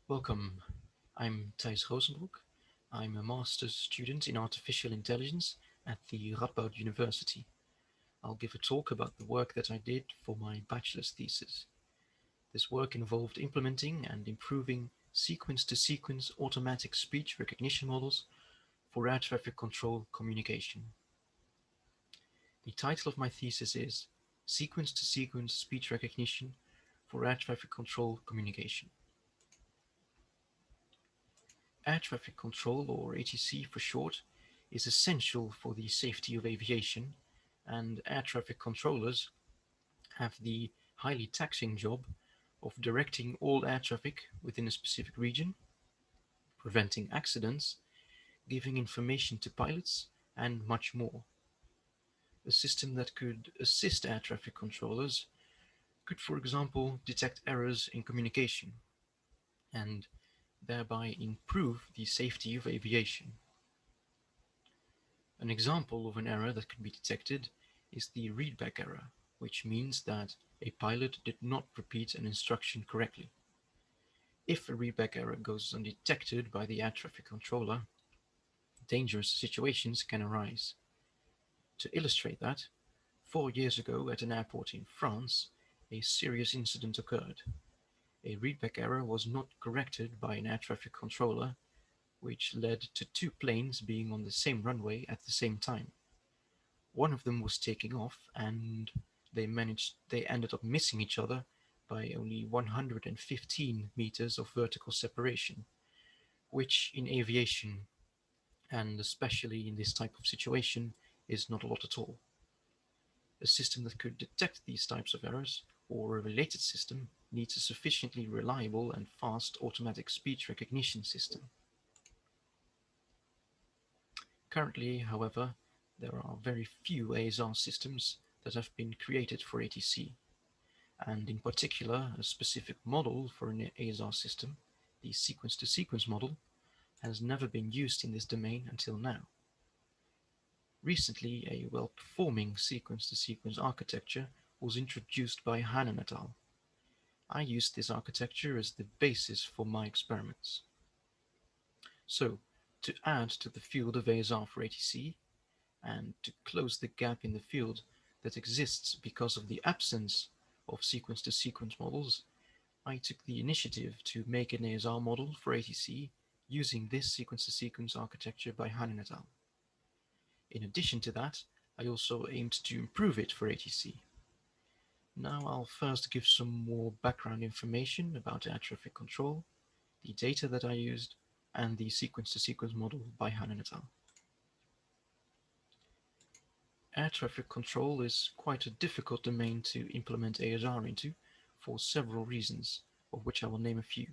Welcome. I'm Tijs Rozenbroek. I'm a master's student in artificial intelligence at the Radboud University. I'll give a talk about the work that I did for my bachelor's thesis. This work involved implementing and improving sequence-to-sequence automatic speech recognition models for air traffic control communication. The title of my thesis is Sequence-to-Sequence Speech Recognition for Air Traffic Control Communication. Air traffic control, or ATC for short, is essential for the safety of aviation, and air traffic controllers have the highly taxing job of directing all air traffic within a specific region, preventing accidents, giving information to pilots, and much more. A system that could assist air traffic controllers could, for example, detect errors in communication and thereby improve the safety of aviation. An example of an error that could be detected is the readback error, which means that a pilot did not repeat an instruction correctly. If a readback error goes undetected by the air traffic controller, dangerous situations can arise. To illustrate that, 4 years ago at an airport in France, a serious incident occurred. A readback error was not corrected by an air traffic controller, which led to two planes being on the same runway at the same time. One of them was taking off, and they ended up missing each other by only 115 meters of vertical separation, which in aviation, and especially in this type of situation, is not a lot at all. A system that could detect these types of errors, or a related system, needs a sufficiently reliable and fast automatic speech recognition system. Currently, however, there are very few ASR systems that have been created for ATC, and in particular, a specific model for an ASR system, the sequence-to-sequence model, has never been used in this domain until now. Recently, a well-performing sequence-to-sequence architecture was introduced by Hannan et al. I used this architecture as the basis for my experiments. So, to add to the field of ASR for ATC, and to close the gap in the field that exists because of the absence of sequence-to-sequence models, I took the initiative to make an ASR model for ATC using this sequence-to-sequence architecture by Hannan et al. In addition to that, I also aimed to improve it for ATC. Now I'll first give some more background information about air traffic control, the data that I used, and the sequence-to-sequence model by Hannan et al. Air traffic control is quite a difficult domain to implement ASR into for several reasons, of which I will name a few.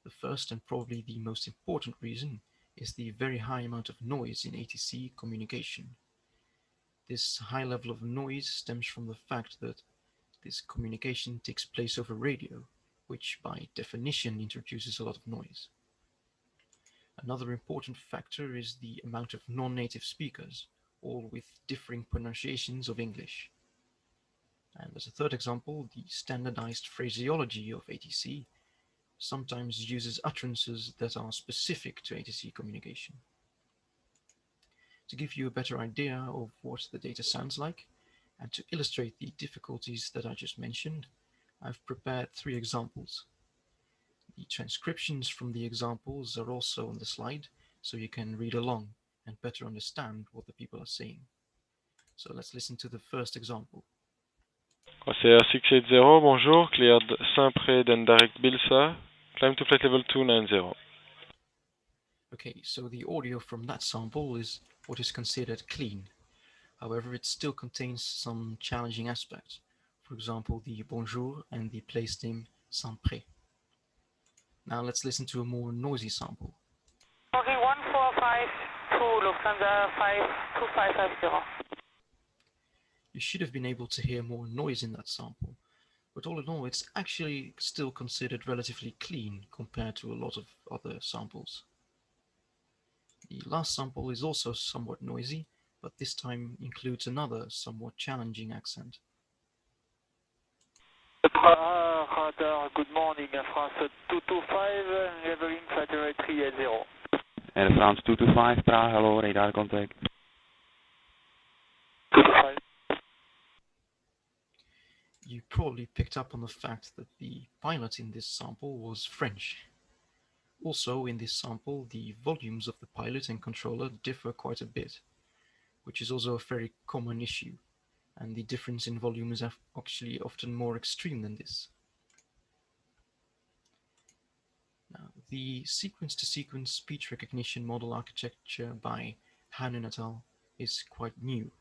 The first and probably the most important reason is the very high amount of noise in ATC communication. This high level of noise stems from the fact that this communication takes place over radio, which by definition introduces a lot of noise. Another important factor is the amount of non-native speakers, all with differing pronunciations of English. And as a third example, the standardized phraseology of ATC sometimes uses utterances that are specific to ATC communication. To give you a better idea of what the data sounds like, and to illustrate the difficulties that I just mentioned, I've prepared 3 examples. The transcriptions from the examples are also on the slide, so you can read along and better understand what the people are saying. So let's listen to the first example. OCR 680, bonjour, cleared Saint-Pré then direct Bilsa, climb to flight level 290. Okay, so the audio from that sample is what is considered clean. However, it still contains some challenging aspects. For example, the bonjour and the place name Saint-Pré. Now let's listen to a more noisy sample. Okay, 1452, Lufthansa 52550. You should have been able to hear more noise in that sample, but all in all, it's actually still considered relatively clean compared to a lot of other samples. The last sample is also somewhat noisy, but this time includes another somewhat challenging accent. Radar, good morning, France 225, leveling flight runway 380. Air France 225, Prague, hello, radar contact. 225. You probably picked up on the fact that the pilot in this sample was French. Also, in this sample, the volumes of the pilot and controller differ quite a bit, which is also a very common issue, and the difference in volume is actually often more extreme than this. Now, the sequence-to-sequence speech recognition model architecture by Hannen et al. Is quite new.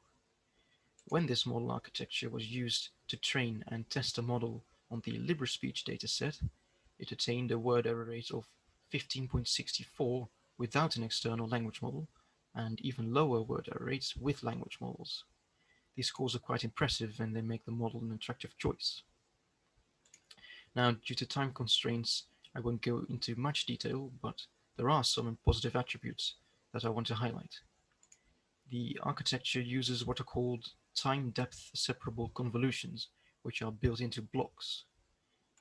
When this model architecture was used to train and test a model on the LibreSpeech dataset, it attained a word error rate of 15.64 without an external language model, and even lower word error rates with language models. These scores are quite impressive and they make the model an attractive choice. Now, due to time constraints, I won't go into much detail, but there are some positive attributes that I want to highlight. The architecture uses what are called time-depth separable convolutions, which are built into blocks.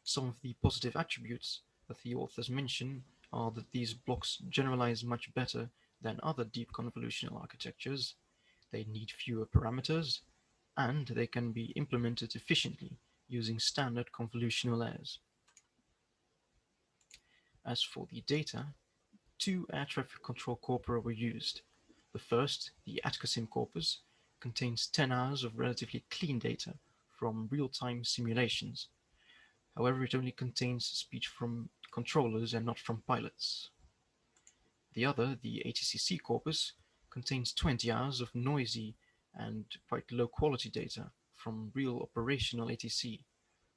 Some of the positive attributes that the authors mention are that these blocks generalize much better than other deep convolutional architectures, they need fewer parameters, and they can be implemented efficiently using standard convolutional layers. As for the data, two air traffic control corpora were used. The first, the ATCOSIM corpus, contains 10 hours of relatively clean data from real-time simulations. However, it only contains speech from controllers and not from pilots. The other, the ATCC corpus, contains 20 hours of noisy and quite low-quality data from real operational ATC,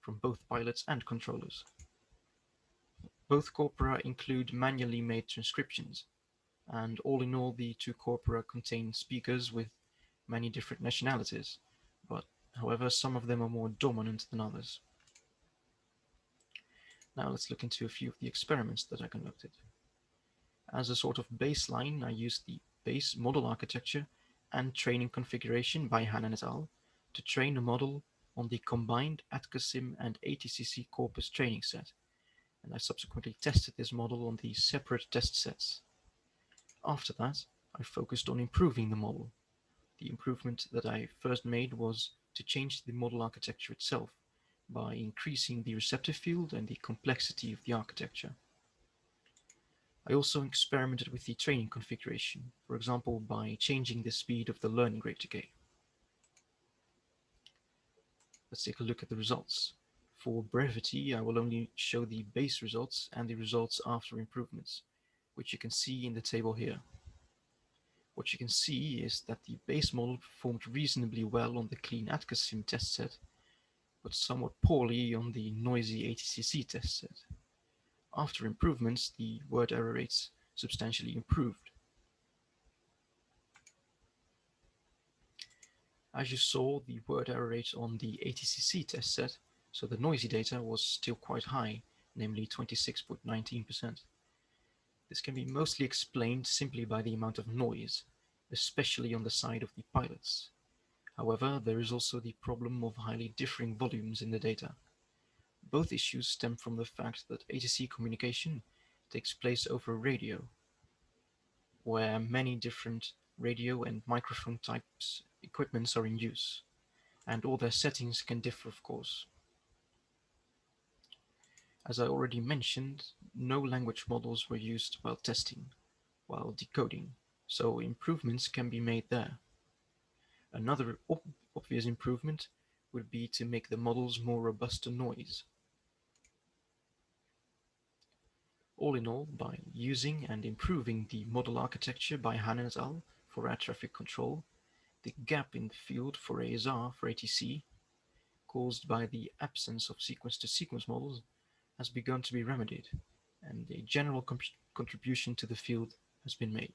from both pilots and controllers. Both corpora include manually made transcriptions, and all in all the two corpora contain speakers with many different nationalities, but however some of them are more dominant than others. Now let's look into a few of the experiments that I conducted. As a sort of baseline, I used the base model architecture and training configuration by Hannen et al. To train a model on the combined ATCOSIM and ATCC corpus training set, and I subsequently tested this model on these separate test sets. After that, I focused on improving the model. The improvement that I first made was to change the model architecture itself by increasing the receptive field and the complexity of the architecture. I also experimented with the training configuration, for example by changing the speed of the learning rate decay. Let's take a look at the results. For brevity, I will only show the base results and the results after improvements, which you can see in the table here. What you can see is that the base model performed reasonably well on the clean ATCOSIM test set, but somewhat poorly on the noisy ATCC test set. After improvements, the word error rates substantially improved. As you saw, the word error rate on the ATCC test set, so the noisy data, was still quite high, namely 26.19%. This can be mostly explained simply by the amount of noise, especially on the side of the pilots. However, there is also the problem of highly differing volumes in the data. Both issues stem from the fact that ATC communication takes place over radio, where many different radio and microphone types equipments are in use, and all their settings can differ, of course. As I already mentioned, no language models were used while testing, while decoding, so improvements can be made there. Another obvious improvement would be to make the models more robust to noise. All in all, by using and improving the model architecture by Hannen et al. For air traffic control, the gap in the field for ASR for ATC, caused by the absence of sequence-to-sequence models, has begun to be remedied, and a general contribution to the field has been made.